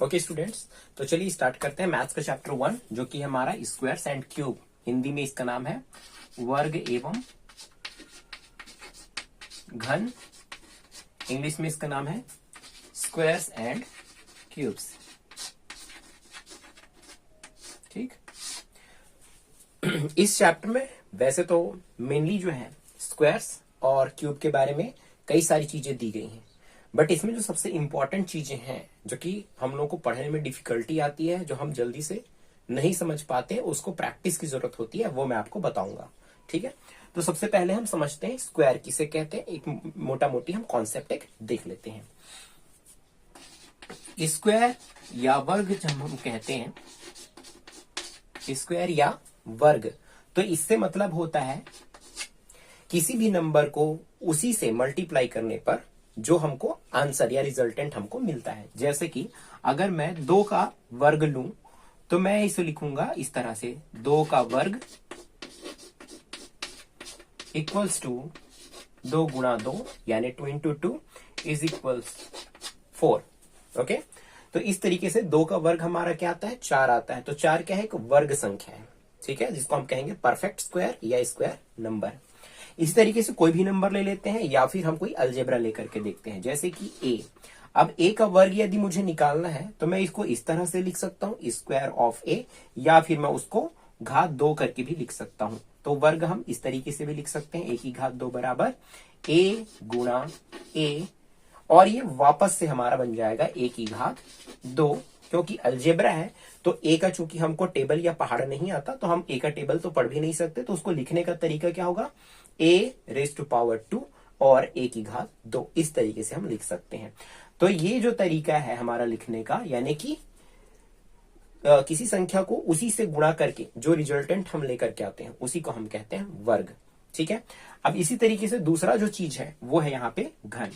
Okay students, तो चलिए start करते हैं मैथ्स का चैप्टर 1 जो कि हमारा स्क्वायर्स एंड क्यूब। हिंदी में इसका नाम है वर्ग एवं घन। इंग्लिश में इसका नाम है स्क्वायर्स एंड क्यूब्स। ठीक। इस चैप्टर में वैसे तो मेनली जो है स्क्वायर्स और क्यूब के बारे में कई सारी चीजें दी गई हैं, बट इसमें जो सबसे इंपॉर्टेंट चीजें हैं जो कि हम लोगों को पढ़ने में डिफिकल्टी आती है, जो हम जल्दी से नहीं समझ पाते, उसको प्रैक्टिस की जरूरत होती है, वो मैं आपको बताऊंगा। ठीक है, तो सबसे पहले हम समझते हैं स्क्वायर किसे कहते हैं। एक मोटा मोटी हम कॉन्सेप्ट एक देख लेते हैं। स्क्वायर या वर्ग जब हम कहते हैं, स्क्वायर या वर्ग, तो इससे मतलब होता है किसी भी नंबर को उसी से मल्टीप्लाई करने पर जो हमको आंसर या रिजल्टेंट हमको मिलता है। जैसे कि अगर मैं 2 का वर्ग लूं तो मैं इसे लिखूंगा इस तरह से, 2 का वर्ग इक्वल्स टू 2 गुणा 2 यानी 2 इंटू 2 इज इक्वल्स 4। ओके, तो इस तरीके से 2 का वर्ग हमारा क्या आता है, 4 आता है। तो 4 क्या है, एक वर्ग संख्या है। ठीक है, जिसको हम कहेंगे परफेक्ट स्क्वायर या स्क्वायर नंबर। इसी तरीके से कोई भी नंबर ले लेते हैं या फिर हम कोई अलजेब्रा लेकर के देखते हैं, जैसे कि ए। अब ए का वर्ग यदि मुझे निकालना है तो मैं इसको इस तरह से लिख सकता हूं, स्क्वायर ऑफ ए, या फिर मैं उसको घात 2 करके भी लिख सकता हूं। तो वर्ग हम इस तरीके से भी लिख सकते हैं, ए की घात 2 बराबर ए गुणा ए, और ये वापस से हमारा बन जाएगा ए की घात 2। क्योंकि अलजेब्रा है तो ए का चूंकि हमको टेबल या पहाड़ नहीं आता, तो हम ए का टेबल तो पढ़ भी नहीं सकते, तो उसको लिखने का तरीका क्या होगा, ए रेज टू पावर 2 और ए की घात 2, इस तरीके से हम लिख सकते हैं। तो ये जो तरीका है हमारा लिखने का, यानी कि किसी संख्या को उसी से गुणा करके जो रिजल्टेंट हम लेकर के आते हैं उसी को हम कहते हैं वर्ग। ठीक है, अब इसी तरीके से दूसरा जो चीज है वो है यहाँ पे घन।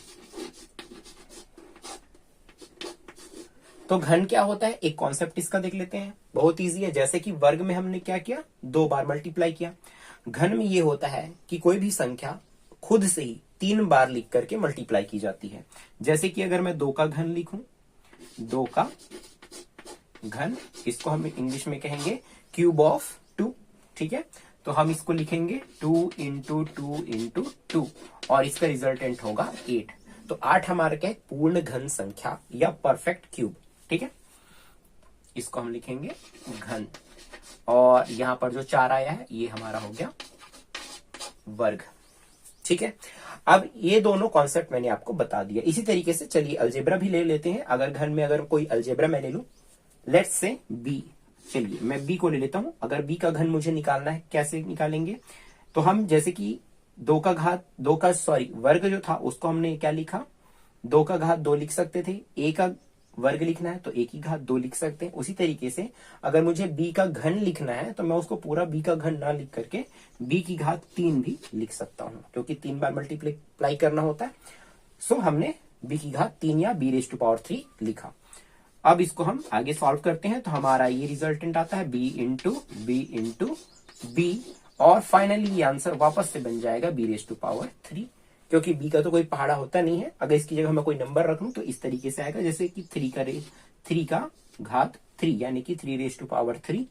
तो घन क्या होता है, एक कॉन्सेप्ट इसका देख लेते हैं, बहुत इजी है। जैसे कि वर्ग में हमने क्या किया, 2 बार मल्टीप्लाई किया। घन में ये होता है कि कोई भी संख्या खुद से ही 3 बार लिख करके मल्टीप्लाई की जाती है। जैसे कि अगर मैं 2 का घन लिखूं, 2 का घन, इसको हम इंग्लिश में कहेंगे क्यूब ऑफ 2। ठीक है, तो हम इसको लिखेंगे 2 इंटू 2 इंटू 2 और इसका रिजल्टेंट होगा 8। तो 8 हमारा क्या है, पूर्ण घन संख्या या परफेक्ट क्यूब। ठीक है, इसको हम लिखेंगे घन, और यहां पर जो 4 आया है ये हमारा हो गया वर्ग। ठीक है, अब ये दोनों कॉन्सेप्ट मैंने आपको बता दिया। इसी तरीके से चलिए अलजेब्रा भी ले लेते हैं। अगर घन में अगर कोई अलजेब्रा मैं ले लूं, लेट्स से बी, चलिए मैं बी को ले लेता हूं। अगर बी का घन मुझे निकालना है, कैसे निकालेंगे, तो हम जैसे कि 2 का वर्ग जो था उसको हमने क्या लिखा, 2 का घात 2 लिख सकते थे। ए का वर्ग लिखना है तो ए की घात 2 लिख सकते हैं। उसी तरीके से अगर मुझे बी का घन लिखना है तो मैं उसको पूरा बी का घन ना लिख करके बी की घात 3 भी लिख सकता हूं, क्योंकि 3 बार मल्टीप्लाई करना होता है। सो हमने बी की घात 3 या बी रेज टू पावर 3 लिखा। अब इसको हम आगे सॉल्व करते हैं तो हमारा ये रिजल्टेंट आता है बी इंटू बी, और फाइनली ये आंसर वापस से बन जाएगा बी रेज टू पावर 3, क्योंकि बी का तो कोई पहाड़ा होता नहीं है। अगर इसकी जगह मैं कोई नंबर रख लूं तो इस तरीके से आएगा, जैसे कि 3 का घात 3 यानी कि 3 रेज टू पावर 3।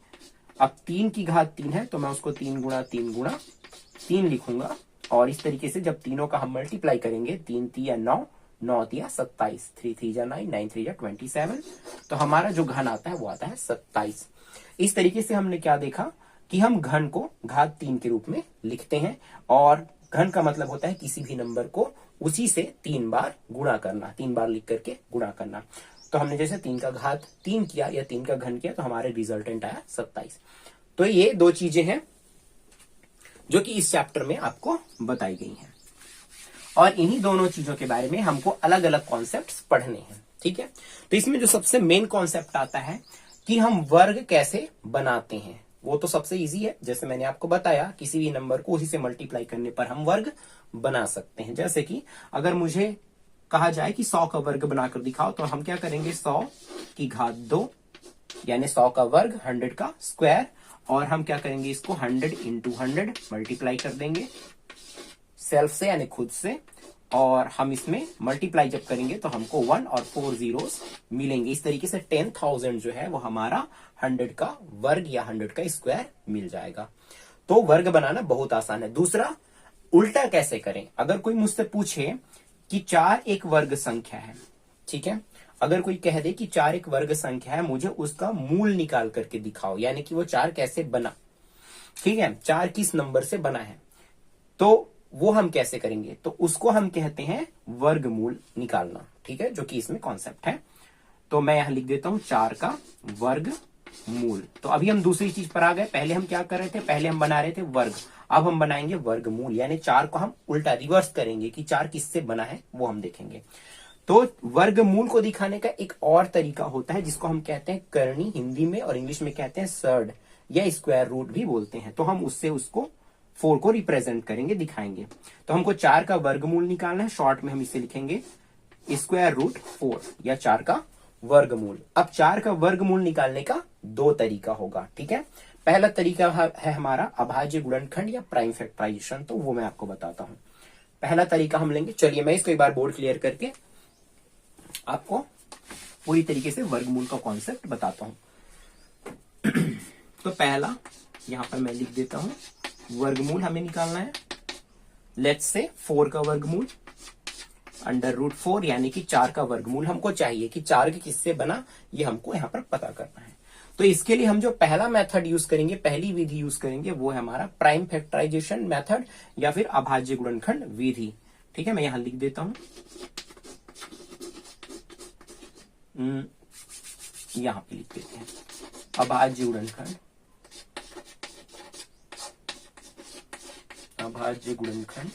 अब 3 की घात 3 है तो मैं उसको 3 गुणा 3 लिखूंगा, और इस तरीके से जब तीनों का हम मल्टीप्लाई करेंगे, 3 3 9, 9 3 27, 3 3 9, 9 3 27, तो हमारा जो घन आता है वो आता है 27। इस तरीके से हमने क्या देखा कि हम घन को घात 3 के रूप में लिखते हैं, और घन का मतलब होता है किसी भी नंबर को उसी से 3 बार गुणा करना, 3 बार लिख करके गुणा करना। तो हमने जैसे 3 का घात 3 किया या 3 का घन किया तो हमारे रिजल्टेंट आया 27। तो ये 2 चीजें हैं जो कि इस चैप्टर में आपको बताई गई हैं, और इन्हीं दोनों चीजों के बारे में हमको अलग अलग कॉन्सेप्ट्स पढ़ने हैं। ठीक है, तो इसमें जो सबसे मेन कॉन्सेप्ट आता है कि हम वर्ग कैसे बनाते हैं, वो तो सबसे इजी है। जैसे मैंने आपको बताया, किसी भी नंबर को उसी से मल्टीप्लाई करने पर हम वर्ग बना सकते हैं। जैसे कि अगर मुझे कहा जाए कि 100 का वर्ग बनाकर दिखाओ, तो हम क्या करेंगे, 100 की घात 2 यानी 100 का वर्ग, 100 का स्क्वायर, और हम क्या करेंगे, इसको 100 इंटू 100 मल्टीप्लाई कर देंगे सेल्फ से यानी खुद से। और हम इसमें मल्टीप्लाई जब करेंगे तो हमको 1 और 4 जीरोस मिलेंगे। इस तरीके से 10,000 जो है वो हमारा 100 का वर्ग या 100 का स्क्वायर मिल जाएगा। तो वर्ग बनाना बहुत आसान है। दूसरा, उल्टा कैसे करें? अगर कोई मुझसे पूछे कि 4 एक वर्ग संख्या है, ठीक है, अगर कोई कह दे कि 4 एक वर्ग संख्या है, मुझे उसका मूल निकाल करके दिखाओ, यानी कि वो 4 कैसे बना, ठीक है, 4 किस नंबर से बना है, तो वो हम कैसे करेंगे? तो उसको हम कहते हैं वर्गमूल निकालना, ठीक है, जो कि इसमें कॉन्सेप्ट है। तो मैं यहां लिख देता हूं 4 का वर्गमूल। तो अभी हम दूसरी चीज पर आ गए। पहले हम क्या कर रहे थे? पहले हम बना रहे थे वर्ग, अब हम बनाएंगे वर्गमूल, यानी 4 को हम उल्टा रिवर्स करेंगे कि 4 किससे बना है वो हम देखेंगे। तो वर्गमूल को दिखाने का एक और तरीका होता है जिसको हम कहते हैं करनी, हिंदी में और इंग्लिश में कहते हैं सर्ड या स्क्वायर रूट भी बोलते हैं। तो हम उससे उसको 4 को रिप्रेजेंट करेंगे, दिखाएंगे। तो हमको 4 का वर्गमूल निकालना है, शॉर्ट में हम इसे लिखेंगे स्क्वायर रूट 4 या 4 का वर्गमूल। अब 4 का वर्गमूल निकालने का 2 तरीका होगा, ठीक है। पहला तरीका है हमारा अभाज्य गुणनखंड या प्राइम फैक्टराइजेशन, तो वो मैं आपको बताता हूं। पहला तरीका हम लेंगे, चलिए मैं इसको एक बार बोर्ड क्लियर करके आपको पूरी तरीके से वर्गमूल का कॉन्सेप्ट बताता हूं। तो पहला यहां पर मैं लिख देता हूं, वर्गमूल हमें निकालना है। लेट्स से 4 का वर्गमूल अंडर रूट 4, यानी कि 4 का वर्गमूल हमको चाहिए कि 4 के किससे बना, ये हमको यहां पर पता करना है। तो इसके लिए हम जो पहला मेथड यूज करेंगे, पहली विधि यूज करेंगे, वो है हमारा प्राइम फैक्टराइजेशन मेथड या फिर अभाज्य गुणनखंड विधि, ठीक है। मैं यहां लिख देता हूं, यहां पे लिख देते हैं अभाज्य गुणनखंड, अभाज्य गुणनखंड,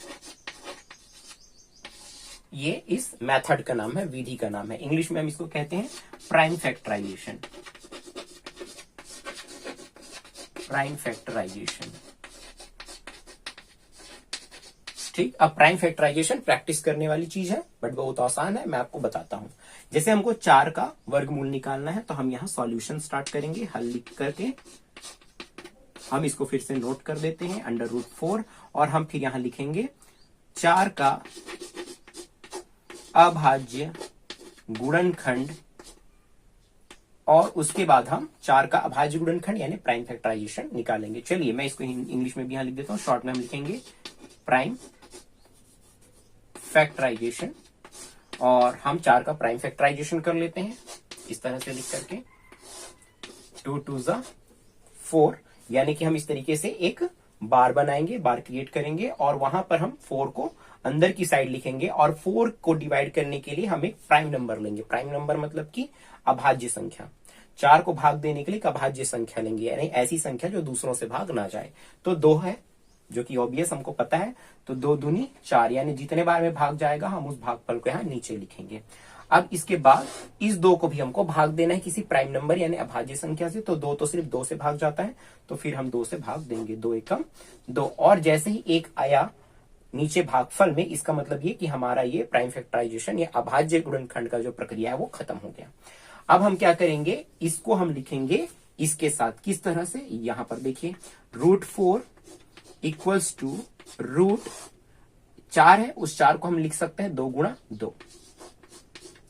ये इस मेथड का नाम है, विधि का नाम है। इंग्लिश में हम इसको कहते हैं प्राइम फैक्टराइजेशन, प्राइम फैक्टराइजेशन, ठीक। अब प्राइम फैक्टराइजेशन प्रैक्टिस करने वाली चीज है, बट बहुत आसान है, मैं आपको बताता हूं। जैसे हमको 4 का वर्गमूल निकालना है, तो हम यहां सॉल्यूशन स्टार्ट करेंगे, हल लिख करके हम इसको फिर से नोट कर देते हैं अंडर रूट 4, और हम फिर यहां लिखेंगे 4 का अभाज्य गुणनखंड, और उसके बाद हम 4 का अभाज्य गुणनखंड यानी प्राइम फैक्टराइजेशन निकालेंगे। चलिए मैं इसको इंग्लिश में भी यहां लिख देता हूं, शॉर्ट में हम लिखेंगे प्राइम फैक्टराइजेशन, और हम 4 का प्राइम फैक्टराइजेशन कर लेते हैं इस तरह से लिख करके 2 2 ज़ा 4, यानी कि हम इस तरीके से एक बार बनाएंगे, बार क्रिएट करेंगे, और वहां पर हम 4 को अंदर की साइड लिखेंगे, और 4 को डिवाइड करने के लिए हम एक प्राइम नंबर लेंगे। प्राइम नंबर मतलब कि अभाज्य संख्या, 4 को भाग देने के लिए एक अभाज्य संख्या लेंगे, यानी ऐसी संख्या जो दूसरों से भाग ना जाए। तो 2 है, जो कि ऑब्वियस हमको पता है, तो 2 दूनी 4, यानी जितने बार में भाग जाएगा हम उस भागफल को यहाँ नीचे लिखेंगे। अब इसके बाद इस 2 को भी हमको भाग देना है किसी प्राइम नंबर यानी अभाज्य संख्या से, तो 2 तो सिर्फ 2 से भाग जाता है, तो फिर हम 2 से भाग देंगे, 2 एकम 2, और जैसे ही 1 आया नीचे भागफल में, इसका मतलब ये कि हमारा ये प्राइम फैक्टराइजेशन या अभाज्य गुणनखंड का जो प्रक्रिया है वो खत्म हो गया। अब हम क्या करेंगे, इसको हम लिखेंगे इसके साथ, किस तरह से, यहां पर देखिए रूट 4 इक्वल्स टू रूट 4 है, उस 4 को हम लिख सकते हैं 2 गुणा 2,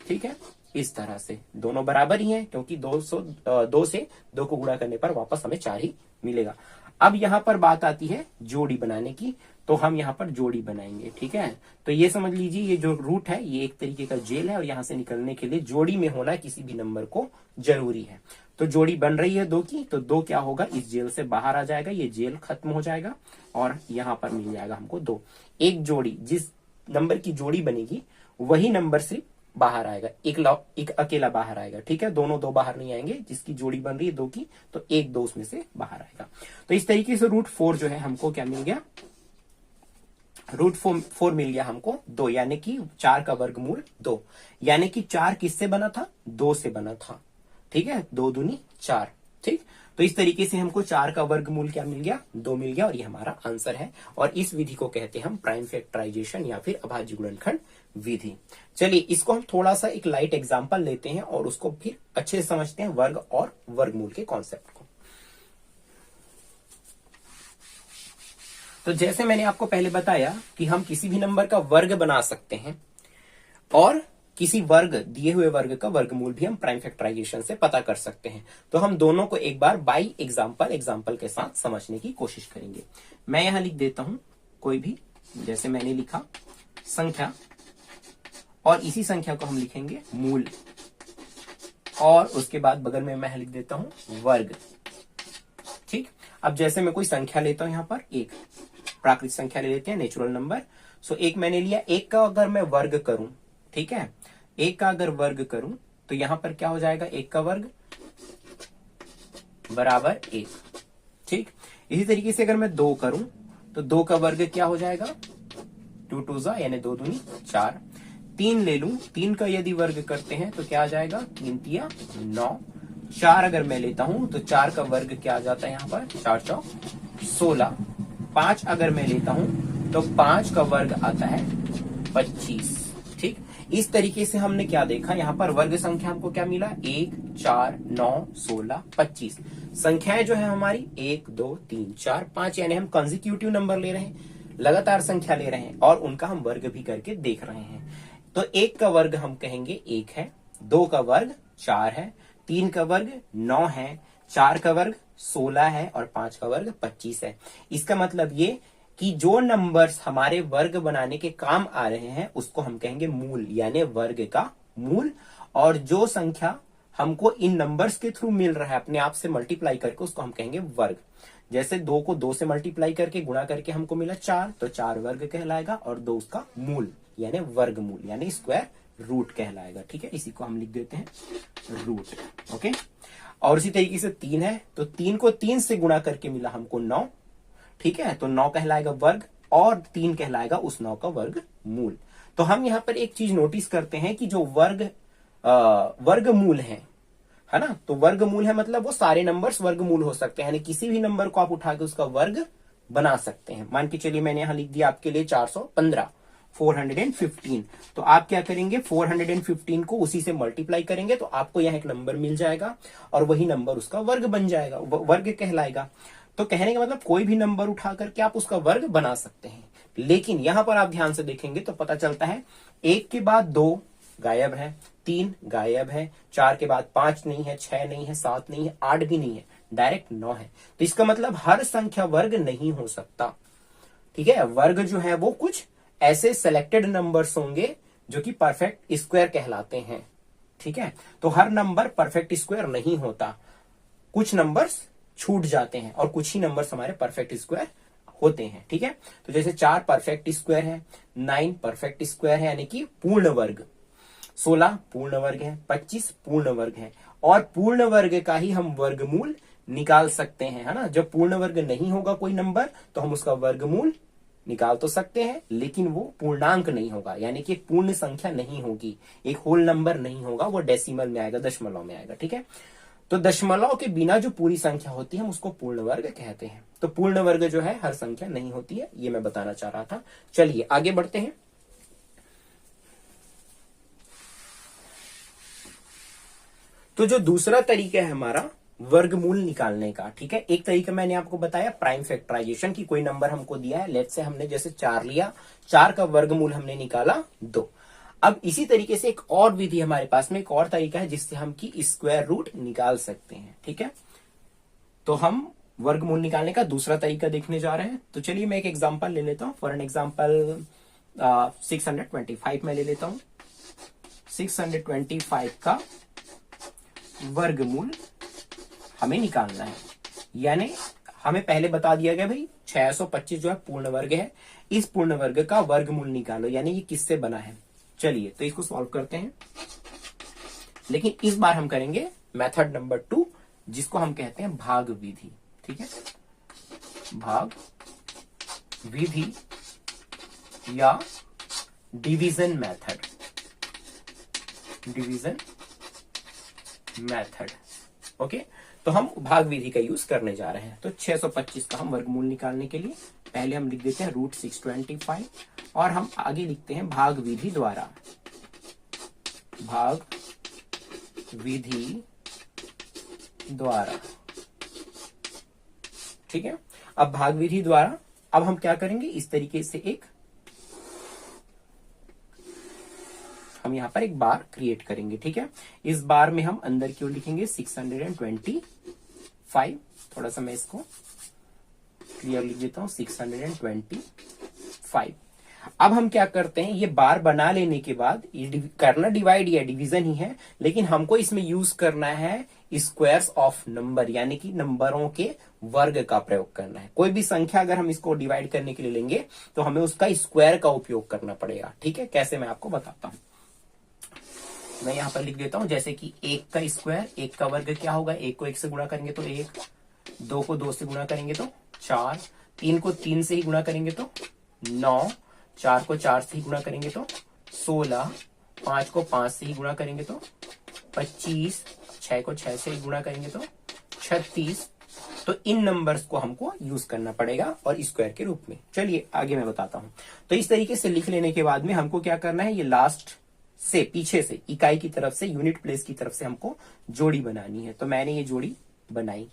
ठीक है। इस तरह से दोनों बराबर ही हैं, क्योंकि 2 से 2 को गुणा करने पर वापस हमें 4 ही मिलेगा। अब यहां पर बात आती है जोड़ी बनाने की, तो हम यहां पर जोड़ी बनाएंगे, ठीक है। तो ये समझ लीजिए, ये जो रूट है ये एक तरीके का जेल है, और यहां से निकलने के लिए जोड़ी में होना किसी भी नंबर को जरूरी है। तो जोड़ी बन रही है 2 की, तो 2 क्या होगा, इस जेल से बाहर आ जाएगा, ये जेल खत्म हो जाएगा, और यहां पर मिल जाएगा हमको 2। एक जोड़ी, जिस नंबर की जोड़ी बनेगी वही नंबर सिर्फ बाहर आएगा, एक अकेला बाहर आएगा, ठीक है। दोनों 2 बाहर नहीं आएंगे, जिसकी जोड़ी बन रही है 2 की, तो एक 2 उसमें से बाहर आएगा। तो इस तरीके से रूट 4 जो है हमको क्या मिल गया, रूट 4 मिल गया हमको 2, यानी कि 4 का वर्गमूल 2, यानी कि 4 किससे बना था, 2 से बना था, ठीक है। 2 दूनी 4, ठीक। तो इस तरीके से हमको 4 का वर्गमूल क्या मिल गया, 2 मिल गया, और ये हमारा आंसर है। और इस विधि को कहते हैं हम प्राइम फैक्टराइजेशन या फिर अभाज्य गुणनखंड विधि। चलिए इसको हम थोड़ा सा एक लाइट एग्जांपल लेते हैं और उसको फिर अच्छे से समझते हैं, वर्ग और वर्गमूल के कॉन्सेप्ट को। तो जैसे मैंने आपको पहले बताया कि हम किसी भी नंबर का वर्ग बना सकते हैं और किसी वर्ग दिए हुए वर्ग का वर्गमूल भी हम प्राइम फैक्टराइजेशन से पता कर सकते हैं। तो हम दोनों को एक बार बाई एग्जाम्पल के साथ समझने की कोशिश करेंगे। मैं यहां लिख देता हूं कोई भी, जैसे मैंने लिखा संख्या, और इसी संख्या को हम लिखेंगे मूल, और उसके बाद बगल में मैं लिख देता हूं वर्ग। ठीक, अब जैसे मैं कोई संख्या लेता हूं, यहां पर एक प्राकृतिक संख्या ले लेते हैं, नेचुरल नंबर। सो एक मैंने लिया, एक का अगर मैं वर्ग करूं, ठीक है, एक का अगर वर्ग करूं तो यहां पर क्या हो जाएगा, एक का वर्ग बराबर एक। ठीक, इसी तरीके से अगर मैं दो करूं तो दो का वर्ग क्या हो जाएगा, टू टू जा यानी दो दूनी चार। तीन ले लूं, तीन का यदि वर्ग करते हैं तो क्या आ जाएगा, तीन तिया नौ। चार अगर मैं लेता हूं तो चार का वर्ग क्या आ जाता है यहाँ पर, चार चौक 16। पांच अगर मैं लेता हूं तो पांच का वर्ग आता है 25। ठीक, इस तरीके से हमने क्या देखा, यहाँ पर वर्ग संख्या हमको क्या मिला, 1 4 9 16 25। संख्याएं जो है हमारी 1 2 3 4 5, यानी हम कंसेक्यूटिव नंबर ले रहे हैं, लगातार संख्या ले रहे हैं और उनका हम वर्ग भी करके देख रहे हैं। तो एक का वर्ग हम कहेंगे 1 है, दो का वर्ग 4 है, तीन का वर्ग 9 है, चार का वर्ग 16 है और पांच का वर्ग 25 है। इसका मतलब ये कि जो नंबर्स हमारे वर्ग बनाने के काम आ रहे हैं उसको हम कहेंगे मूल, यानी वर्ग का मूल। और जो संख्या हमको इन नंबर्स के थ्रू मिल रहा है अपने आप से मल्टीप्लाई करके, उसको हम कहेंगे वर्ग। जैसे दो को दो से मल्टीप्लाई करके गुणा करके हमको मिला चार, तो चार वर्ग कहलाएगा, और दो उसका मूल यानी वर्गमूल यानी स्क्वायर रूट कहलाएगा। ठीक है, इसी को हम लिख देते हैं रूट। ओके, और इसी तरीके से तीन है, तो तीन को तीन से गुणा करके मिला हमको 9। ठीक है, तो 9 कहलाएगा वर्ग और 3 कहलाएगा उस 9 का वर्ग मूल। तो हम यहां पर एक चीज नोटिस करते हैं कि जो वर्गमूल है ना, तो वर्गमूल है मतलब वो सारे नंबर्स वर्गमूल हो सकते हैं, यानी किसी भी नंबर को आप उठा के उसका वर्ग बना सकते हैं। मान के चलिए मैंने यहां लिख दिया आपके लिए 415, 415। तो आप क्या करेंगे, 415 को उसी से मल्टीप्लाई करेंगे तो आपको यहां एक नंबर मिल जाएगा और वही नंबर उसका वर्ग बन जाएगा, वर्ग कहलाएगा। तो कहने का मतलब कोई भी नंबर उठा करके आप उसका वर्ग बना सकते हैं। लेकिन यहां पर आप ध्यान से देखेंगे तो पता चलता है एक के बाद दो गायब है, तीन गायब है, चार के बाद पांच नहीं है, छह नहीं है, सात नहीं है, आठ भी नहीं है, डायरेक्ट 9 है। तो इसका मतलब हर संख्या वर्ग नहीं हो सकता। ठीक है, वर्ग जो है वो कुछ ऐसे सिलेक्टेड नंबर्स होंगे जो कि परफेक्ट स्क्वायर कहलाते हैं। ठीक है, तो हर नंबर परफेक्ट स्क्वायर नहीं होता, कुछ नंबर्स छूट जाते हैं और कुछ ही नंबर्स हमारे परफेक्ट स्क्वायर होते हैं। ठीक है, तो जैसे 4 परफेक्ट स्क्वायर है, 9 परफेक्ट स्क्वायर है यानी कि पूर्ण वर्ग, 16 पूर्ण वर्ग है, 25 पूर्ण वर्ग है, और पूर्ण वर्ग का ही हम वर्गमूल निकाल सकते हैं, है ना। जब पूर्ण वर्ग नहीं होगा कोई नंबर तो हम उसका वर्गमूल निकाल तो सकते हैं, लेकिन वो पूर्णांक नहीं होगा, यानी कि एक पूर्ण संख्या नहीं होगी, एक होल नंबर नहीं होगा, वो डेसिमल में आएगा, दशमलव में आएगा। ठीक है, तो दशमलव के बिना जो पूरी संख्या होती है हम उसको पूर्ण वर्ग कहते हैं। तो पूर्ण वर्ग जो है हर संख्या नहीं होती है, ये मैं बताना चाह रहा था। चलिए आगे बढ़ते हैं। तो जो दूसरा तरीका है हमारा वर्गमूल निकालने का, ठीक है, एक तरीका मैंने आपको बताया प्राइम फैक्टराइजेशन की, कोई नंबर हमको दिया है, लेट्स से हमने जैसे 4 लिया, 4 का वर्गमूल हमने निकाला 2। अब इसी तरीके से एक और विधि हमारे पास में, एक और तरीका है जिससे हम की स्क्वायर रूट निकाल सकते हैं। ठीक है, तो हम वर्गमूल निकालने का दूसरा तरीका देखने जा रहे हैं। तो चलिए मैं एक एग्जांपल ले लेता हूं, फॉर एन एग्जांपल 625 में ले लेता हूं। 625 का वर्गमूल हमें निकालना है, यानी हमें पहले बता दिया गया भाई 625 जो है पूर्ण वर्ग है, इस पूर्ण वर्ग का वर्गमूल निकालो, यानी ये किससे बना है। चलिए तो इसको सॉल्व करते हैं, लेकिन इस बार हम करेंगे मेथड नंबर 2, जिसको हम कहते हैं भाग विधि। ठीक है, भाग विधि या division method, division method. Okay, तो हम भाग विधि का यूज करने जा रहे हैं। तो 625 का हम वर्गमूल निकालने के लिए पहले हम लिख देते हैं √625 और हम आगे लिखते हैं भाग विधि द्वारा, भाग विधि द्वारा। ठीक है, अब भाग विधि द्वारा अब हम क्या करेंगे, इस तरीके से हम यहां पर एक बार क्रिएट करेंगे। ठीक है, इस बार में हम अंदर की ओर लिखेंगे 625। थोड़ा सा मैं इसको क्लियर लिख देता हूं, 625। अब हम क्या करते हैं, ये बार बना लेने के बाद ये करना डिवाइड या डिवीजन ही है, लेकिन हमको इसमें यूज करना है स्क्वायर्स ऑफ नंबर, यानी कि नंबरों के वर्ग का प्रयोग करना है। कोई भी संख्या अगर हम इसको डिवाइड करने के लिए लेंगे तो हमें उसका स्क्वायर का उपयोग करना पड़ेगा। ठीक है, कैसे मैं आपको बताता हूं। मैं यहां पर लिख देता हूं, जैसे कि 1 का स्क्वायर, 1 का वर्ग क्या होगा, 1 को 1 से गुणा करेंगे तो 1, 2 को 2 से गुणा करेंगे तो 4, 3 को 3 से ही गुणा करेंगे तो 9, 4 को 4 से ही गुणा करेंगे तो 16, 5 को 5 से ही गुणा करेंगे तो 25, 6 को 6 से ही गुणा करेंगे तो 36। तो इन नंबर्स को हमको यूज करना पड़ेगा और स्क्वायर के रूप में। चलिए आगे मैं बताता हूं। तो इस तरीके से लिख लेने के बाद में हमको क्या करना है, ये लास्ट से पीछे से इकाई की तरफ से, यूनिट प्लेस की तरफ से हमको जोड़ी बनानी है। तो मैंने ये जोड़ी बनाई,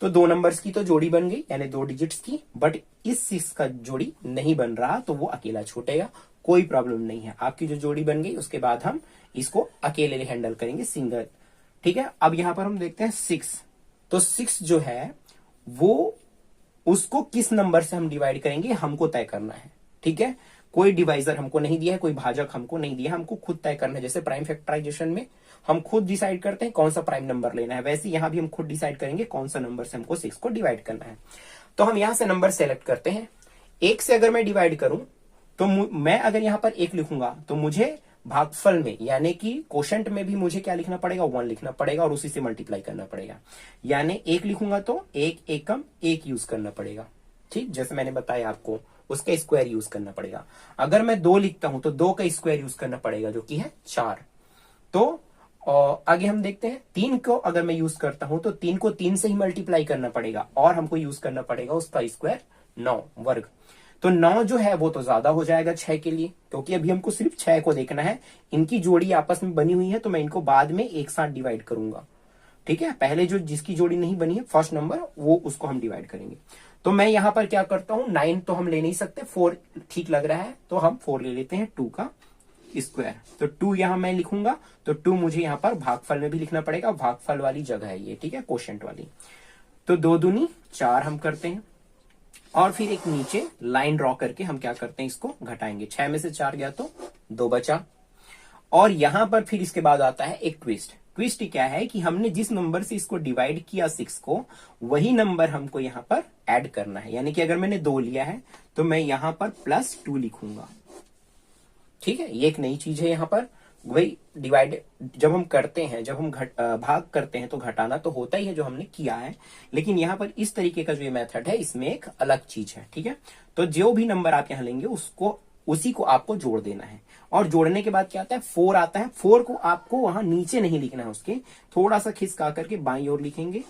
तो 2 नंबर्स की तो जोड़ी बन गई, यानी 2 डिजिट्स की, बट इस 6 का जोड़ी नहीं बन रहा तो वो अकेला छूटेगा, कोई प्रॉब्लम नहीं है। आपकी जो जोड़ी बन गई उसके बाद हम इसको अकेले हैंडल करेंगे, सिंगल। ठीक है, अब यहां पर हम देखते हैं 6। तो 6 जो है वो उसको किस नंबर से हम डिवाइड करेंगे हमको तय करना है। ठीक है, कोई डिवाइजर हमको नहीं दिया है, कोई भाजक हमको नहीं दिया, हमको खुद तय करना है। जैसे प्राइम फैक्टराइजेशन में हम खुद डिसाइड करते हैं कौन सा प्राइम नंबर लेना है, वैसे यहां भी हम खुद डिसाइड करेंगे कौन सा नंबर से हमको 6 को डिवाइड करना है। तो हम यहां से नंबर सेलेक्ट करते हैं। 1 से अगर मैं डिवाइड करूं तो मैं अगर यहां पर 1 लिखूंगा तो मुझे भागफल में यानी कि कोशेंट में भी मुझे क्या लिखना पड़ेगा, 1 लिखना पड़ेगा और उसी से मल्टीप्लाई करना पड़ेगा। यानी 1 लिखूंगा तो 1 एकम 1 यूज करना पड़ेगा। ठीक, जैसे मैंने बताया आपको, उसका स्क्वायर यूज करना पड़ेगा। अगर मैं 2 लिखता हूं तो 2 का स्क्वायर यूज करना पड़ेगा, जो कि है 4। तो आगे हम देखते हैं 3 को अगर मैं यूज करता हूं तो 3 को 3 से ही मल्टीप्लाई करना पड़ेगा और हमको यूज करना पड़ेगा उसका स्क्वायर 9 वर्ग। तो 9 जो है वो तो ज्यादा हो जाएगा 6 के लिए, क्योंकि अभी हमको सिर्फ 6 को देखना है। इनकी जोड़ी आपस में बनी हुई है तो मैं इनको बाद में एक साथ डिवाइड करूंगा। ठीक है, पहले जो जिसकी जोड़ी नहीं बनी है फर्स्ट नंबर, वो उसको हम डिवाइड करेंगे। तो मैं यहां पर क्या करता हूं, 9 तो हम ले नहीं सकते, 4 ठीक लग रहा है तो हम 4 ले लेते हैं, 2 का स्क्वायर। तो 2 यहां मैं लिखूंगा तो 2 मुझे यहां पर भागफल में भी लिखना पड़ेगा, भागफल वाली जगह है ये। ठीक है, कोशेंट वाली। तो 2 दूनी 4 हम करते हैं और फिर एक नीचे लाइन ड्रॉ करके हम क्या करते हैं, इसको घटाएंगे। 6 में से 4 गया तो 2 बचा। और यहां पर फिर इसके बाद आता है एक ट्विस्ट। ट्विस्ट क्या है कि हमने जिस नंबर से इसको डिवाइड किया 6 को, वही नंबर हमको यहां पर ऐड करना है। यानी कि अगर मैंने 2 लिया है तो मैं यहां पर +2 लिखूंगा। ठीक है, ये एक नई चीज है। यहां पर वही डिवाइड जब हम करते हैं, जब हम भाग करते हैं तो घटाना तो होता ही है जो हमने किया है, लेकिन यहां पर इस तरीके का जो ये मेथड है इसमें एक अलग चीज है। ठीक है, तो जो भी नंबर आप यहां लेंगे उसको उसी को आपको जोड़ देना है। और जोड़ने के बाद क्या आता है, 4 आता है। 4 को आपको वहां नीचे नहीं लिखना है, उसके थोड़ा सा खिसका करके बाईं ओर लिखेंगे।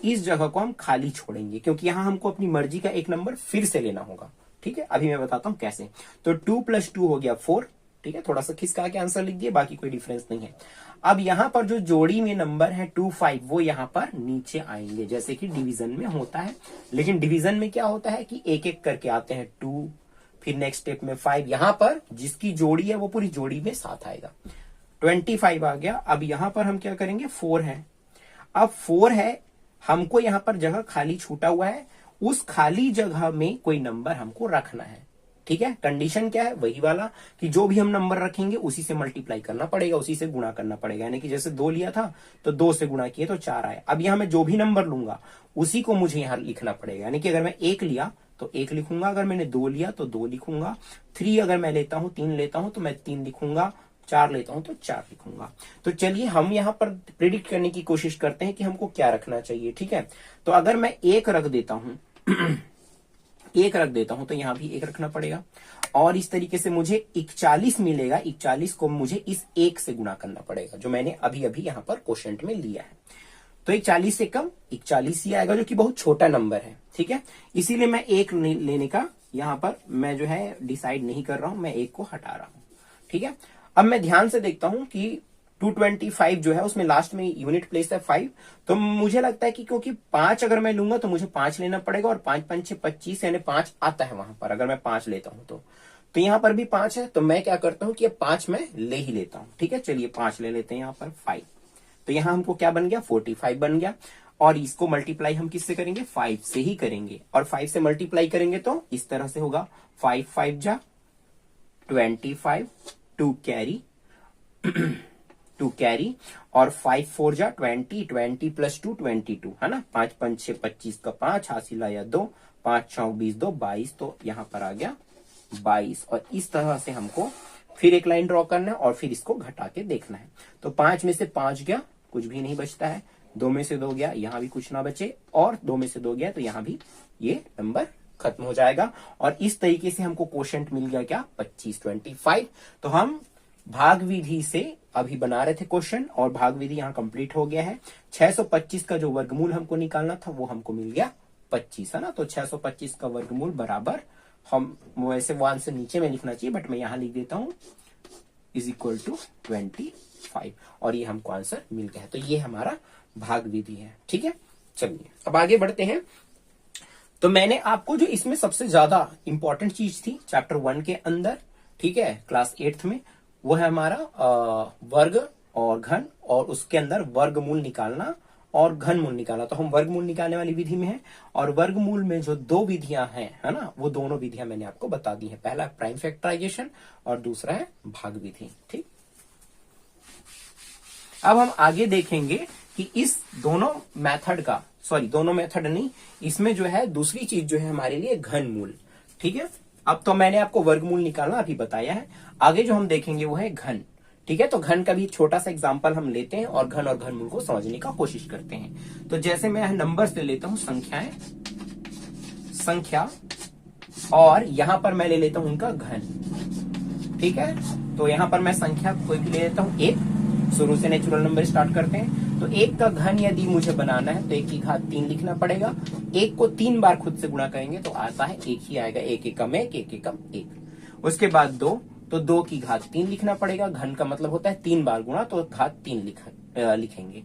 इस जगह को हम खाली छोड़ेंगे क्योंकि यहां हमको अपनी मर्जी का एक नंबर फिर से लेना होगा। ठीक है, अभी मैं बताता हूं कैसे। तो 2 + 2 हो गया 4। ठीक है, थोड़ा सा खिसका के आंसर लिख दिए, बाकी कोई डिफरेंस नहीं है। अब यहां पर जो जोड़ी में नंबर है 2, 5 वो यहां पर नीचे आएंगे, जैसे कि डिवीजन में होता है। लेकिन डिवीजन में क्या होता है कि एक एक करके आते हैं, 2, फिर नेक्स्ट स्टेप में 5। यहां पर जिसकी जोड़ी है वो पूरी जोड़ी में साथ आएगा। 25 आ गया। अब यहां पर हम क्या करेंगे, 4 है। अब 4 है, हमको यहां पर जगह खाली छूटा हुआ है, उस खाली जगह में कोई नंबर हमको रखना है। ठीक है, कंडीशन क्या है, वही वाला कि जो भी हम नंबर रखेंगे उसी से मल्टीप्लाई करना पड़ेगा, उसी से गुणा करना पड़ेगा। यानी कि जैसे 2 लिया था तो 2 से गुणा किए तो 4 आए। अब यहां मैं जो भी नंबर लूंगा उसी को मुझे यहां लिखना पड़ेगा। यानी कि अगर मैं 1 लिया तो 1 लिखूंगा, अगर मैंने 2 लिया तो 2 लिखूंगा, 3 अगर मैं लेता हूं, 3 लेता हूं तो मैं 3 लिखूंगा, 4 लेता हूं तो 4 लिखूंगा। तो चलिए हम यहां पर प्रिडिक्ट करने की कोशिश करते हैं कि हमको क्या रखना चाहिए। ठीक है, तो अगर मैं 1 रख देता हूं 1 रख देता हूं तो यहां भी 1 रखना पड़ेगा और इस तरीके से मुझे 41 मिलेगा। 41 को मुझे इस 1 से गुणा करना पड़ेगा, जो मैंने अभी अभी यहां पर क्वोशंट में लिया है। तो 41 से कम 41 ही आएगा, जो कि बहुत छोटा नंबर है। ठीक है, इसीलिए मैं 1 लेने का यहां पर मैं जो है डिसाइड नहीं कर रहा हूं, मैं 1 को हटा रहा हूं। ठीक है, अब मैं ध्यान से देखता हूं कि 225 जो है उसमें लास्ट में यूनिट प्लेस है 5। तो मुझे लगता है कि क्योंकि 5 अगर मैं लूंगा तो मुझे 5 लेना पड़ेगा, और 5 5 6 25 यानी 5 आता है वहां पर, अगर मैं 5 लेता हूं तो यहां पर भी 5 है, तो मैं क्या करता हूं कि अब 5 मैं ले ही लेता हूं। ठीक है, चलिए 5 ले लेते हैं यहां पर 5। तो यहां हमको क्या बन गया 45 बन गया, और इसको मल्टीप्लाई हम किससे करेंगे 5 से ही करेंगे, और 5 से मल्टीप्लाई करेंगे तो इस तरह से होगा 5 5 जा 25, 2 कैरी 2 कैरी, और 5 4 जा 20, 20 प्लस 2 22 है ना, 5 5 6 25 का 5 हासिल आया 2, 5 6 20 2 22, तो यहां पर आ गया 22। और इस तरह से हमको फिर एक लाइन ड्रॉ करना है और फिर इसको घटा के देखना है। तो 5 में से 5 गया, कुछ भी नहीं बचता है, 2 में से 2 गया, यहां भी कुछ ना बचे, और 2 में से 2 गया तो यहां भी ये नंबर खत्म हो जाएगा। और इस तरीके से हमको क्वोशंट मिल गया क्या 25 25। तो हम भाग विधि से अभी बना रहे थे क्वेश्चन, और भाग विधि यहाँ कंप्लीट हो गया है। 625 का जो वर्गमूल हमको निकालना था वो हमको मिल गया 25 है ना। तो 625 का वर्गमूल बराबर, हम वैसे वो आंसर नीचे में लिखना चाहिए बट मैं यहां लिख देता हूं, इज इक्वल टू 25, और ये हमको आंसर मिल गया है। तो ये हमारा भाग विधि है। ठीक है, चलिए अब आगे बढ़ते हैं। तो मैंने आपको जो इसमें सबसे ज्यादा इंपॉर्टेंट चीज थी चैप्टर 1 के अंदर, ठीक है, क्लास 8th में, वो है हमारा वर्ग और घन, और उसके अंदर वर्गमूल निकालना और घनमूल निकालना। तो हम वर्गमूल निकालने वाली विधि में है, और वर्गमूल में जो 2 विधियां हैं है ना, वो दोनों विधियां मैंने आपको बता दी है। पहला प्राइम फैक्टराइजेशन और दूसरा है भाग विधि। ठीक, अब हम आगे देखेंगे कि इस दोनों मेथड का, सॉरी दोनों मेथड नहीं, इसमें जो है दूसरी चीज जो है हमारे लिए घनमूल। ठीक है, अब तो मैंने आपको वर्गमूल निकालना अभी बताया है, आगे जो हम देखेंगे वो है घन। ठीक है, तो घन का भी छोटा सा एग्जांपल हम लेते हैं और घन और घनमूल को समझने का कोशिश करते हैं। तो जैसे मैं नंबर्स ले लेता हूं, संख्या, और यहां पर मैं ले लेता हूं उनका घन। ठीक है, तो यहां पर मैं संख्या कोई भी ले लेता हूं 1, शुरू से नेचुरल नंबर स्टार्ट करते हैं। तो 1 का घन यदि मुझे बनाना है तो 1 की घात 3 लिखना पड़ेगा। 1 को 3 बार खुद से गुणा करेंगे तो आता है 1 ही आएगा, 1 एकम 1, 1 एकम 1। उसके बाद 2, तो 2 की घात 3 लिखना पड़ेगा। घन का मतलब होता है 3 बार गुणा, तो घात 3 लिखेंगे।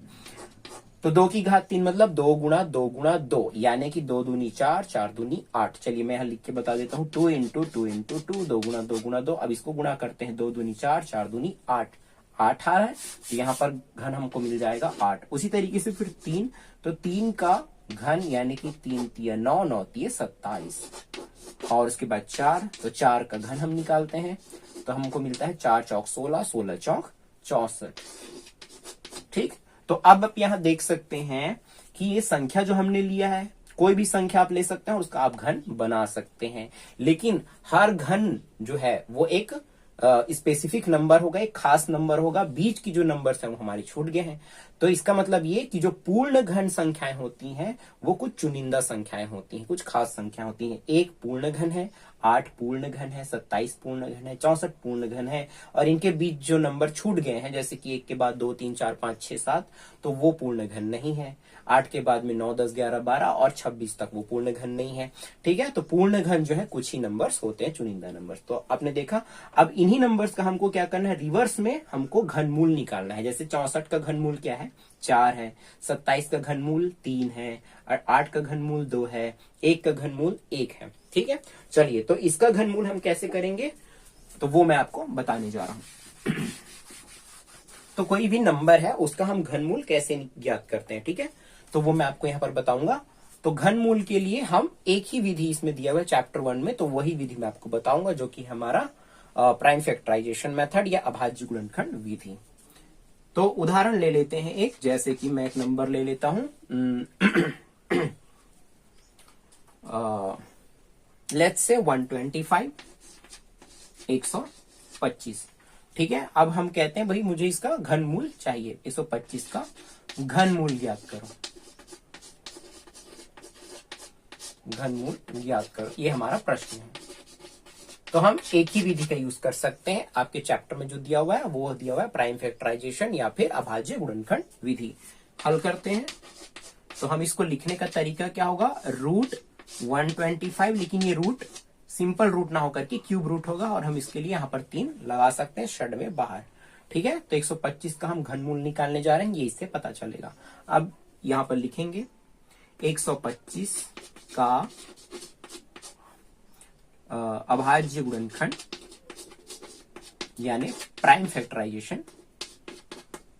तो 2 की घात 3 मतलब 2 गुणा 2 गुणा 2, यानी कि 2 दूनी 4, 4 दूनी 8। चलिए मैं यहां लिख के बता देता हूँ, 2 इंटू 2 इंटू 2, 2 गुणा 2 गुणा 2। अब इसको गुणा करते हैं, 2 दूनी 4, 4 दूनी 8, 8 आ रहा है, तो यहाँ पर घन हमको मिल जाएगा 8। उसी तरीके से फिर 3, तो 3 का घन यानी कि 3 तिया 9, 9 तिया 27, और उसके बाद 4, तो 4 का घन हम निकालते हैं तो हमको मिलता है 4 चौक 16, 16 चौक 64। ठीक, तो अब आप यहां देख सकते हैं कि ये संख्या जो हमने लिया है, कोई भी संख्या आप ले सकते हैं और उसका आप घन बना सकते हैं, लेकिन हर घन जो है वो एक स्पेसिफिक नंबर होगा, एक खास नंबर होगा। बीच की जो नंबर्स हैं वो हमारे छूट गए हैं। तो इसका मतलब ये कि जो पूर्ण घन संख्याएं होती हैं वो कुछ चुनिंदा संख्याएं होती हैं, कुछ खास संख्या होती हैं। 1 पूर्ण घन है, 8 पूर्ण घन है, 27 पूर्ण घन है, 64 पूर्ण घन है, और इनके बीच जो नंबर छूट गए हैं, जैसे कि 1 के बाद 2 3 4 5 6 7, तो वो पूर्ण घन नहीं है। 8 के बाद में 9 10 11 12 और 26 तक वो पूर्ण घन नहीं है। ठीक है, तो पूर्ण घन जो है कुछ ही नंबर्स होते हैं, चुनिंदा नंबर्स। तो आपने देखा, अब इन्हीं नंबर्स का हमको क्या करना है, रिवर्स में हमको घनमूल निकालना है। जैसे 64 का घनमूल क्या है, 4 है, 27 का घनमूल 3 है, और 8 का घनमूल 2 है, 1 का घनमूल 1 है। ठीक है, चलिए तो इसका घनमूल हम कैसे करेंगे तो वो मैं आपको बताने जा रहा हूं। तो कोई भी नंबर है उसका हम घनमूल कैसे ज्ञात करते हैं, ठीक है, तो वो मैं आपको यहां पर बताऊंगा। तो घनमूल के लिए हम एक ही विधि इसमें दिया हुआ है चैप्टर 1 में, तो वही विधि मैं आपको बताऊंगा जो कि हमारा प्राइम फैक्टराइजेशन मेथड या अभाज्य गुणनखंड विधि। तो उदाहरण ले लेते हैं एक, जैसे कि मैं एक नंबर ले लेता हूं, लेट्स से 125, 125। ठीक है, अब हम कहते हैं भाई मुझे इसका घनमूल चाहिए, 125 का घनमूल ज्ञात करो, घनमूल ज्ञात करो, ये हमारा प्रश्न है। तो हम एक ही विधि का यूज कर सकते हैं, आपके चैप्टर में जो दिया हुआ है वो दिया हुआ है प्राइम फैक्टराइजेशन या फिर अभाज्य गुणनखंड विधि। हल करते हैं तो हम इसको लिखने का तरीका क्या होगा, रूट 125, लेकिन ये रूट सिंपल रूट ना होकर के क्यूब रूट होगा, और हम इसके लिए यहां पर 3 लगा सकते हैं षड में बाहर। ठीक है, तो 125 का हम घनमूल निकालने जा रहे हैं, ये इससे पता चलेगा। अब यहां पर लिखेंगे 125 का अभाज्य गुणनखंड यानी प्राइम फैक्टराइजेशन,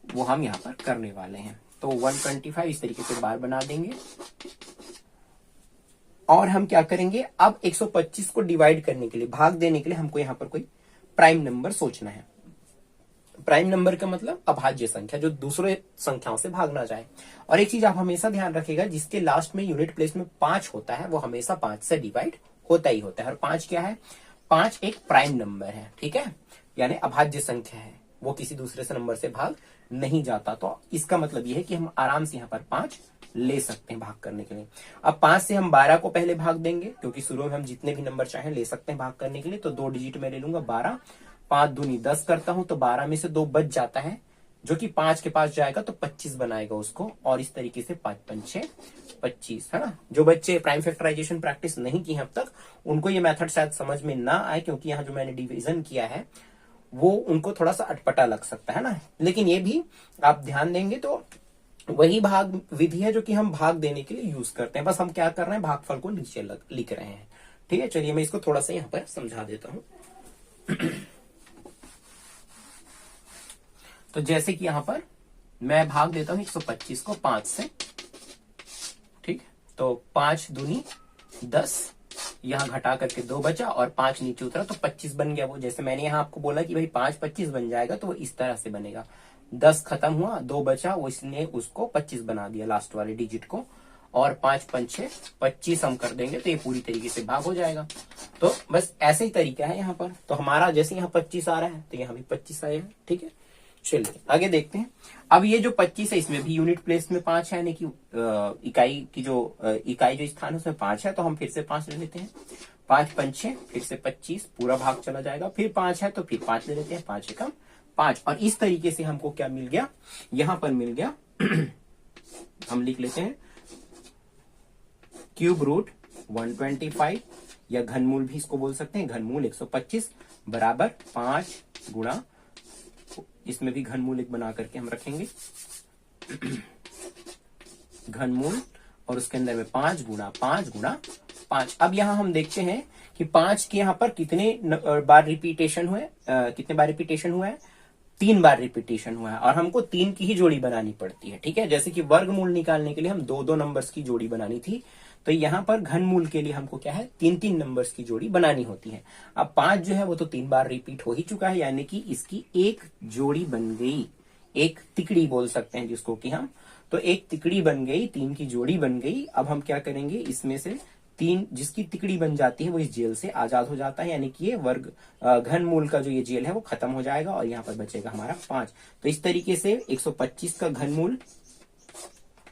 वो हम यहां पर करने वाले हैं। तो 125 इस तरीके से बार बना देंगे और हम क्या करेंगे, अब 125 को डिवाइड करने के लिए, भाग देने के लिए हमको यहां पर कोई प्राइम नंबर सोचना है। प्राइम नंबर का मतलब अभाज्य संख्या, जो दूसरे संख्याओं से भाग ना जाए। और एक चीज आप हमेशा ध्यान रखिएगा, जिसके लास्ट में यूनिट प्लेस में 5 होता है वो हमेशा 5 से डिवाइड होता ही होता है। और 5 क्या है, 5 एक प्राइम नंबर है, ठीक है, यानी अभाज्य संख्या है, वो किसी दूसरे से नंबर से भाग नहीं जाता। तो इसका मतलब यह है कि हम आराम से यहाँ पर 5 ले सकते हैं भाग करने के लिए। अब 5 से हम 12 को पहले भाग देंगे, क्योंकि शुरू में हम जितने भी नंबर चाहें ले सकते हैं भाग करने के लिए। तो 2 डिजिट में ले लूंगा 12, 5 दूनी 10 करता हूं तो 12 में से 2 बच जाता है, जो कि 5 के पास जाएगा तो 25 बनाएगा उसको। और इस तरीके से 5 पंचे 25, है ना। जो बच्चे प्राइम फैक्टराइजेशन प्रैक्टिस नहीं की अब तक, उनको ये मेथड शायद समझ में ना आए, क्योंकि यहाँ जो मैंने डिवीजन किया है वो उनको थोड़ा सा अटपटा लग सकता है ना। लेकिन ये भी आप ध्यान देंगे तो वही भाग विधि है जो कि हम भाग देने के लिए यूज करते हैं। बस हम क्या कर रहे हैं, भागफल को नीचे लिख रहे हैं। ठीक है, चलिए मैं इसको थोड़ा सा यहाँ पर समझा देता हूं। तो जैसे कि यहां पर मैं भाग देता हूं 125 को 5 से, ठीक, तो 5 दूनी 10, यहां घटा करके 2 बचा और 5 नीचे उतरा तो 25 बन गया। वो जैसे मैंने यहां आपको बोला कि भाई 5 25 बन जाएगा, तो वो इस तरह से बनेगा। 10 खत्म हुआ, 2 बचा, वो इसने उसको 25 बना दिया लास्ट वाले डिजिट को। और 5 पंचे 25 हम कर देंगे तो ये पूरी तरीके से भाग हो जाएगा। तो बस ऐसे ही तरीका है यहाँ पर। तो हमारा जैसे यहाँ 25 आ रहा है तो यहाँ भी 25 आएगा। ठीक है, चलिए आगे देखते हैं। अब ये जो 25 है इसमें भी यूनिट प्लेस में 5 है, यानी कि इकाई की जो इकाई जो स्थान है उसमें 5 है, तो हम फिर से 5 ले लेते हैं। 5 पंचे फिर से 25, पूरा भाग चला जाएगा। फिर 5 है तो फिर 5 ले लेते हैं, 5 एकम 5। और इस तरीके से हमको क्या मिल गया, यहां पर मिल गया हम लिख लेते हैं क्यूब रूट 125, या घनमूल भी इसको बोल सकते हैं, घनमूल 125 बराबर 5 गुणा, इसमें भी घनमूल एक बना करके हम रखेंगे घनमूल, और उसके अंदर में 5 गुणा 5 गुणा 5। अब यहां हम देखते हैं कि 5 के यहां पर कितने बार रिपीटेशन हुए, कितने बार रिपीटेशन हुआ है, 3 बार रिपीटेशन हुआ है। और हमको 3 की ही जोड़ी बनानी पड़ती है। ठीक है, जैसे कि वर्गमूल निकालने के लिए हम 2-2 नंबर्स की जोड़ी बनानी थी, तो यहां पर घनमूल के लिए हमको क्या है, 3-3 नंबर्स की जोड़ी बनानी होती है। अब 5 जो है वो तो 3 बार रिपीट हो ही चुका है, यानी कि इसकी एक जोड़ी बन गई, एक तिकड़ी बोल सकते हैं जिसको कि हम, तो एक तिकड़ी बन गई, 3 की जोड़ी बन गई। अब हम क्या करेंगे, इसमें से 3 जिसकी तिकड़ी बन जाती है वो इस जेल से आजाद हो जाता है, यानी कि ये वर्ग घनमूल का जो ये जेल है वो खत्म हो जाएगा और यहाँ पर बचेगा हमारा 5। तो इस तरीके से 125 का घनमूल,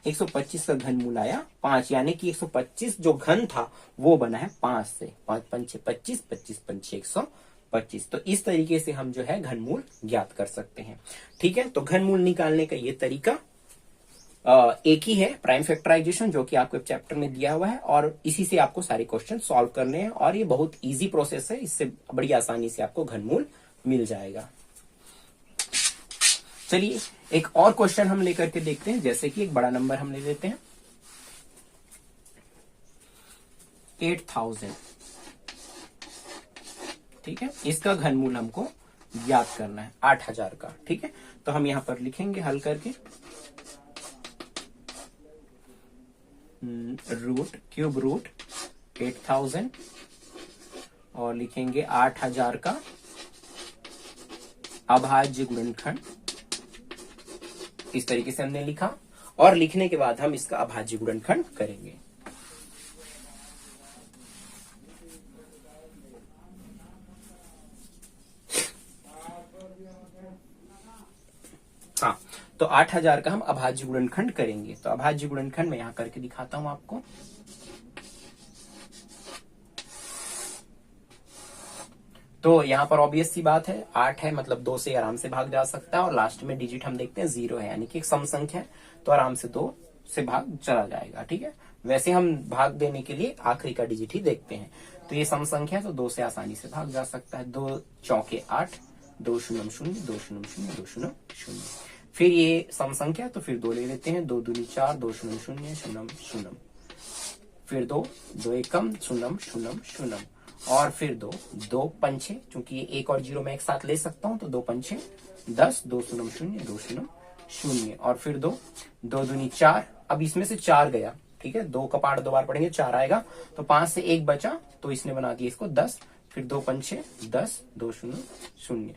125 का घनमूल आया 5, यानी कि 125 जो घन था वो बना है 5 से। 5 पंचे 25, 25 पंचे 125। तो इस तरीके से हम जो है घनमूल ज्ञात कर सकते हैं। ठीक है, तो घनमूल निकालने का ये तरीका एक ही है, प्राइम फैक्टराइजेशन, जो कि आपको चैप्टर में दिया हुआ है, और इसी से आपको सारे क्वेश्चन सॉल्व करने हैं। और ये बहुत इजी प्रोसेस है, इससे बड़ी आसानी से आपको घनमूल मिल जाएगा। चलिए एक और क्वेश्चन हम लेकर के देखते हैं। जैसे कि एक बड़ा नंबर हम ले लेते हैं 8000, ठीक है, इसका घनमूल हमको याद करना है 8000 का। ठीक है, तो हम यहां पर लिखेंगे हल करके रूट क्यूब रूट 8000 और लिखेंगे 8000 का अभाज्य गुणनखंड। इस तरीके से हमने लिखा, और लिखने के बाद हम इसका अभाज्य गुणनखंड करेंगे। हाँ, तो 8000 का हम अभाज्य गुणनखंड करेंगे। तो अभाज्य गुणनखंड मैं यहां करके दिखाता हूं आपको। तो यहाँ पर ऑब्वियस सी बात है, 8 है मतलब 2 से आराम से भाग जा सकता है, और लास्ट में डिजिट हम देखते हैं 0 है, यानी कि एक सम संख्या है, तो आराम से 2 से भाग चला जाएगा। ठीक है, वैसे हम भाग देने के लिए आखिरी का डिजिट ही देखते हैं। तो ये सम संख्या है तो 2 से आसानी से भाग जा सकता है। 2 चौके 8, 2 शून्य 0, 2 शून्य 0, 2 शून्य 0। फिर ये सम संख्या तो फिर 2 ले लेते हैं, 2 दूनी 4, 2 शून्य 0, 0 0, फिर 2, 2 एकम 0 0 0, और फिर 2, 2 पंचे, क्योंकि ये 1 और 0 मैं एक साथ ले सकता हूं, तो 2 पंचे 10, 2 शून्य 0, 2 शून्य 0, और फिर 2, 2 दूनी 4। अब इसमें से 4 गया, ठीक है, 2 का पार्ट 2 बार पढ़ेंगे, 4 आएगा, तो 5 से 1 बचा, तो इसने बना दिया इसको 10, फिर 2 पंचे 10, 2 शून्य 0,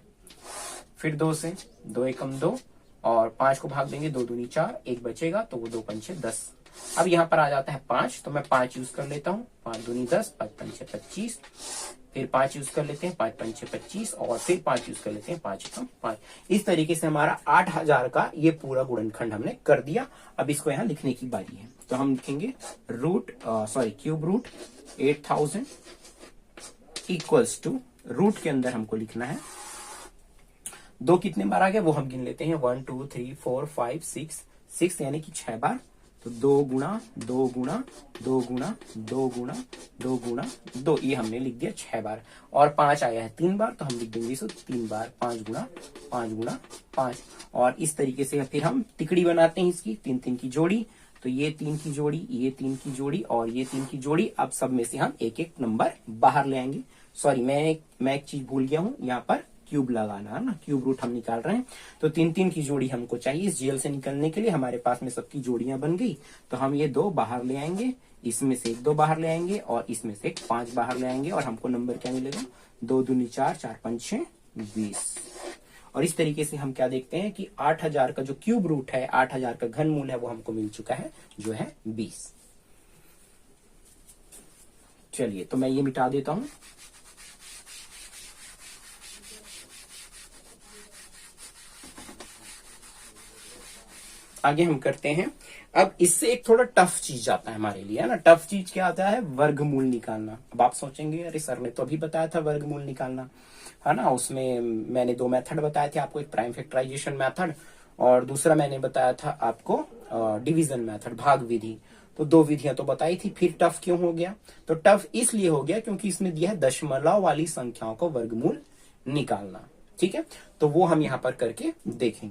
फिर 2 से 2 एकम 2, और 5 को भाग देंगे, 2 दूनी 4, 1 बचेगा, तो वो 2 पंचे 10। अब यहाँ पर आ जाता है 5, तो मैं 5 यूज कर लेता हूँ, 5 दूनी 10, 5 पंचे 25, फिर 5 यूज कर लेते हैं, 5 पंचे 25, और फिर 5 यूज कर लेते हैं, 5 एकम 5। इस तरीके से हमारा 8000 का ये पूरा गुणनखंड हमने कर दिया। अब इसको यहाँ लिखने की बारी है, तो हम लिखेंगे cube root 8000 equals to, root के अंदर हमको लिखना है 2 कितने बार आ गया वो हम गिन लेते हैं, 1 2 3 4 5 6 यानी कि 6 बार, तो 2 गुणा 2 गुणा 2 गुणा 2 गुणा 2 गुणा 2, ये हमने लिख दिया 6 बार, और 5 आया है 3 बार, तो हम लिख देंगे इसको 3 बार, 5 गुणा 5 गुणा 5। और इस तरीके से फिर हम तिकड़ी बनाते हैं इसकी, 3 3 की जोड़ी, तो ये 3 की जोड़ी, ये 3 की जोड़ी, और ये 3 की जोड़ी। अब सब में से हम एक एक नंबर बाहर ले आएंगे। सॉरी, मैं एक चीज भूल गया हूं, यहाँ पर क्यूब लगाना है ना, क्यूब रूट हम निकाल रहे हैं, तो 3 3 की जोड़ी हमको चाहिए इस जेल से निकलने के लिए। हमारे पास में सबकी जोड़ियां बन गई, तो हम ये 2 बाहर ले आएंगे, इसमें से 1 2 बाहर ले आएंगे, और इसमें से 1 5 बाहर ले आएंगे, और हमको नंबर क्या मिलेगा, 2 दूनी 4, 4 5 6 20। और इस तरीके से हम क्या देखते हैं कि 8000 का जो क्यूब रूट है, 8000 का घन मूल है, वो हमको मिल चुका है, जो है 20। चलिए, तो मैं ये मिटा देता हूं। आगे हम करते हैं, अब इससे एक थोड़ा टफ चीज आता है हमारे लिए, है ना। टफ चीज क्या आता है, वर्गमूल निकालना। अब आप सोचेंगे अरे सर ने तो अभी बताया था वर्गमूल निकालना, है ना। उसमें मैंने 2 मेथड बताए थे आपको, एक प्राइम फैक्टराइजेशन मेथड और दूसरा मैंने बताया था आपको डिवीजन मेथड, भाग विधि। तो 2 विधियां तो बताई थी, फिर टफ क्यों हो गया, तो टफ इसलिए हो गया क्योंकि इसमें दिया है दशमलव वाली संख्याओं को वर्गमूल निकालना, ठीक है। तो वो हम यहाँ पर करके देखेंगे।